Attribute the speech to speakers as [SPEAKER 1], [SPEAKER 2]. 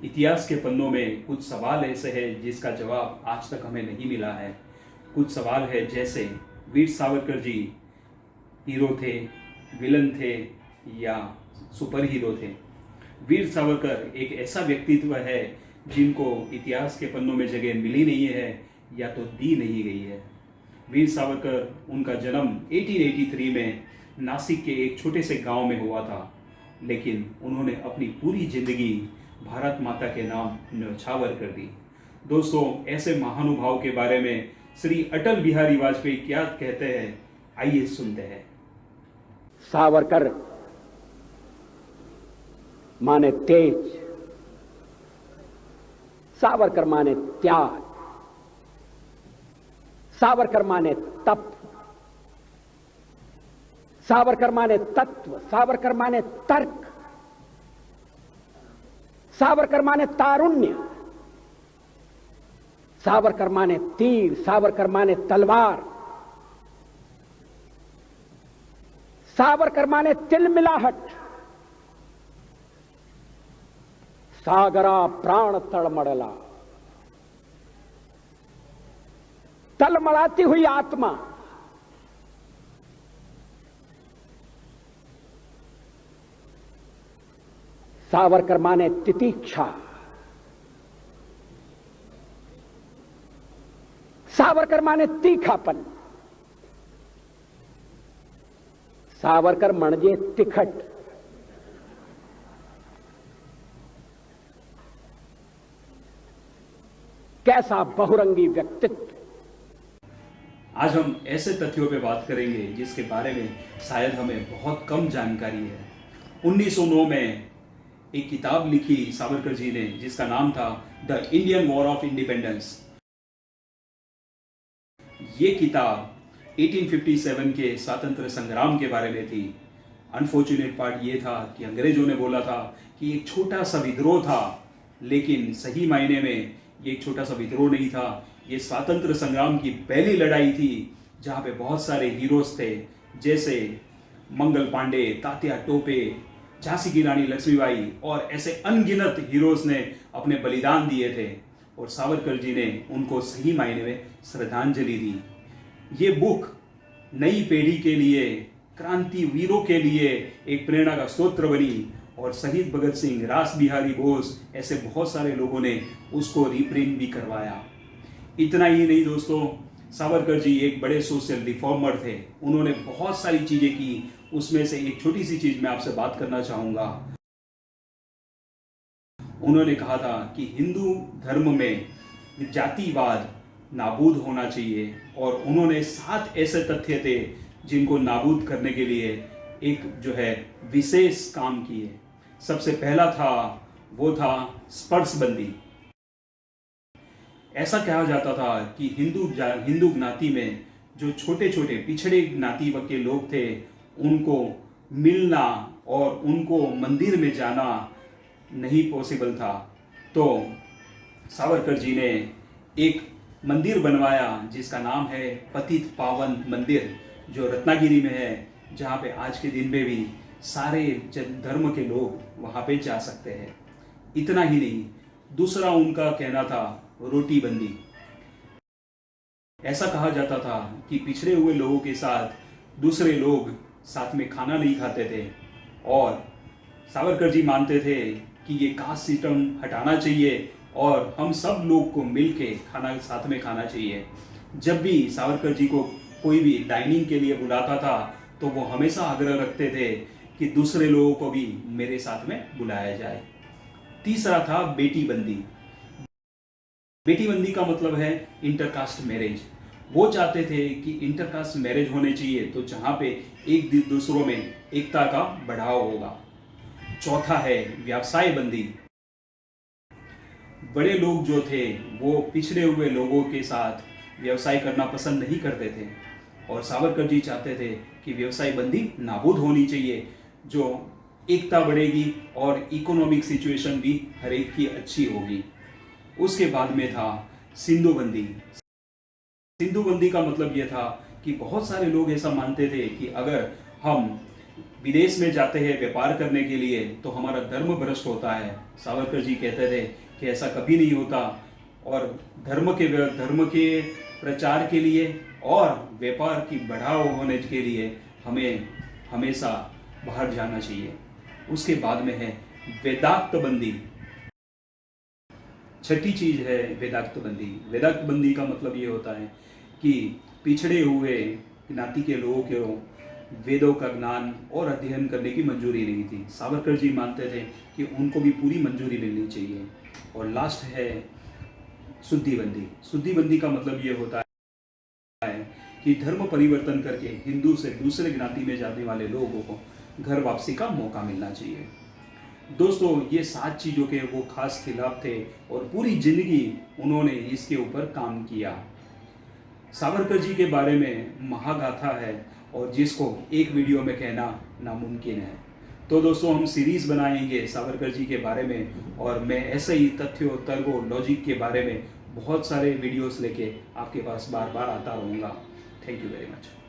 [SPEAKER 1] इतिहास के पन्नों में कुछ सवाल ऐसे हैं जिसका जवाब आज तक हमें नहीं मिला है। कुछ सवाल है जैसे वीर सावरकर जी हीरो थे, विलन थे या सुपर हीरो थे। वीर सावरकर एक ऐसा व्यक्तित्व है जिनको इतिहास के पन्नों में जगह मिली नहीं है या तो दी नहीं गई है। वीर सावरकर, उनका जन्म 1883 में नासिक के एक छोटे से गांव में हुआ था, लेकिन उन्होंने अपनी पूरी जिंदगी भारत माता के नाम न्यौछावर कर दी। दोस्तों, ऐसे महानुभाव के बारे में श्री अटल बिहारी वाजपेयी क्या कहते हैं, आइए सुनते हैं।
[SPEAKER 2] सावरकर माने तेज, सावरकर माने त्याग, सावरकर माने तप, सावरकर माने तत्व, सावरकर माने तर्क, सावरकर माने तारुण्य, सावरकर माने तीर, सावरकर माने तलवार, सावरकर माने तिलमिलाहट, सागरा प्राण तड़मड़ला, तलमड़ाती हुई आत्मा, सावरकर माने तितीक्षा, सावरकर माने तीखापन, सावरकर म्हणजे तिखट। कैसा बहुरंगी व्यक्तित्व।
[SPEAKER 1] आज हम ऐसे तथ्यों पे बात करेंगे जिसके बारे में शायद हमें बहुत कम जानकारी है। 1909 में एक किताब लिखी सावरकर जी ने जिसका नाम था the Indian war of independence. ये किताब 1857 के स्वतंत्र संग्राम के बारे में थी। अनफॉर्चुनेट पार्ट ये था कि अंग्रेजों ने बोला था कि एक छोटा सा विद्रोह था, लेकिन सही मायने में ये एक छोटा सा विद्रोह नहीं था। ये स्वतंत्र संग्राम की पहली लड़ाई थी जहाँ पे बहुत सारे हीरोज थे, जैसे मंगल पांडे, तात्या टोपे, झांसी की रानी लक्ष्मीबाई और ऐसे अनगिनत हीरोज ने अपने बलिदान दिए थे और सावरकर जी ने उनको सही मायने में श्रद्धांजलि दी। ये बुक नई पीढ़ी के लिए, क्रांति वीरों के लिए एक प्रेरणा का स्रोत बनी और शहीद भगत सिंह, रास बिहारी बोस, ऐसे बहुत सारे लोगों ने उसको रीप्रिंट भी करवाया। इतना ही नहीं दोस्तों, सावरकर जी एक बड़े सोशल रिफॉर्मर थे। उन्होंने बहुत सारी चीजें की, उसमें से एक छोटी सी चीज मैं आपसे बात करना चाहूंगा। उन्होंने कहा था कि हिंदू धर्म में जातिवाद नाबूद होना चाहिए और उन्होंने 7 ऐसे तथ्य थे जिनको नाबूद करने के लिए एक जो है विशेष काम किए। सबसे पहला था, वो था स्पर्शबंदी। ऐसा कहा जाता था कि हिंदू ज्ञाति में जो छोटे छोटे पिछड़े ज्ञाति के लोग थे, उनको मिलना और उनको मंदिर में जाना नहीं पॉसिबल था। तो सावरकर जी ने एक मंदिर बनवाया जिसका नाम है पतित पावन मंदिर, जो रत्नागिरी में है, जहाँ पे आज के दिन में भी सारे धर्म के लोग वहाँ पे जा सकते हैं। इतना ही नहीं, दूसरा उनका कहना था रोटी बंदी। ऐसा कहा जाता था कि पिछड़े हुए लोगों के साथ दूसरे लोग साथ में खाना नहीं खाते थे और सावरकर जी मानते थे कि ये कास्ट सिस्टम हटाना चाहिए और हम सब लोग को मिलके खाना साथ में खाना चाहिए। जब भी सावरकर जी को कोई भी डाइनिंग के लिए बुलाता था तो वो हमेशा आग्रह रखते थे कि दूसरे लोगों को भी मेरे साथ में बुलाया जाए। तीसरा था बेटी बंदी। बेटी बंदी का मतलब है इंटरकास्ट मैरिज। वो चाहते थे कि इंटरकास्ट मैरिज होने चाहिए तो जहाँ पे एक दूसरों में एकता का बढ़ाव होगा। चौथा है व्यवसाय बंदी। बड़े लोग जो थे वो पिछड़े हुए लोगों के साथ व्यवसाय करना पसंद नहीं करते थे और सावरकर जी चाहते थे कि व्यवसाय बंदी नाबूद होनी चाहिए, जो एकता बढ़ेगी और इकोनॉमिक सिचुएशन भी हर एक की अच्छी होगी। उसके बाद में था सिंधु बंदी। सिंधु बंदी का मतलब यह था कि बहुत सारे लोग ऐसा मानते थे कि अगर हम विदेश में जाते हैं व्यापार करने के लिए तो हमारा धर्म भ्रष्ट होता है। सावरकर जी कहते थे कि ऐसा कभी नहीं होता, और धर्म के प्रचार के लिए और व्यापार की बढ़ावा होने के लिए हमें हमेशा बाहर जाना चाहिए। उसके बाद में है वेदांत बंदी। छठी चीज है वेदांत बंदी। वेदांत बंदी का मतलब ये होता है कि पिछड़े हुए ज्ञाति के लोगों को वेदों का ज्ञान और अध्ययन करने की मंजूरी नहीं थी। सावरकर जी मानते थे कि उनको भी पूरी मंजूरी मिलनी चाहिए। और लास्ट है शुद्धिबंदी। शुद्धिबंदी का मतलब ये होता है कि धर्म परिवर्तन करके हिंदू से दूसरे ज्ञाति में जाने वाले लोगों को घर वापसी का मौका मिलना चाहिए। दोस्तों, ये 7 चीज़ों के वो खास खिलाफ थे और पूरी जिंदगी उन्होंने इसके ऊपर काम किया। सावरकर जी के बारे में महागाथा है और जिसको एक वीडियो में कहना नामुमकिन है। तो दोस्तों, हम सीरीज बनाएंगे सावरकर जी के बारे में, और मैं ऐसे ही तथ्यों, तर्कों, लॉजिक के बारे में बहुत सारे वीडियोस लेके आपके पास बार बार आता रहूँगा। Thank you very much.